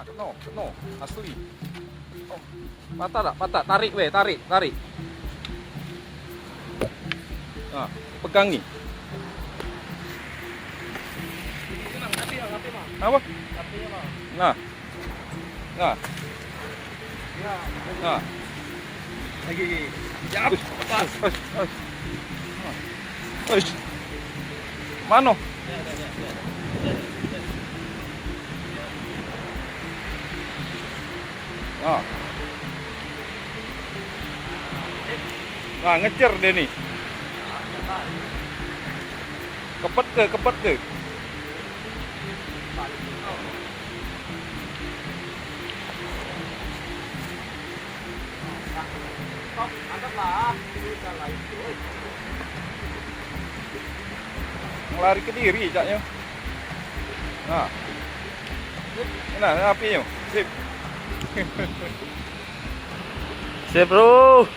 Kena. Asli. Oh. Patah tak? Patah. Tarik weh, tarik. Ha, pegang ni. Apa? Nah. Lagi. Jap. Mana? Ngecer dia ni. Kepet ke? Lari ke diri jaknya. Nah, apinya. Sip. Sip bro.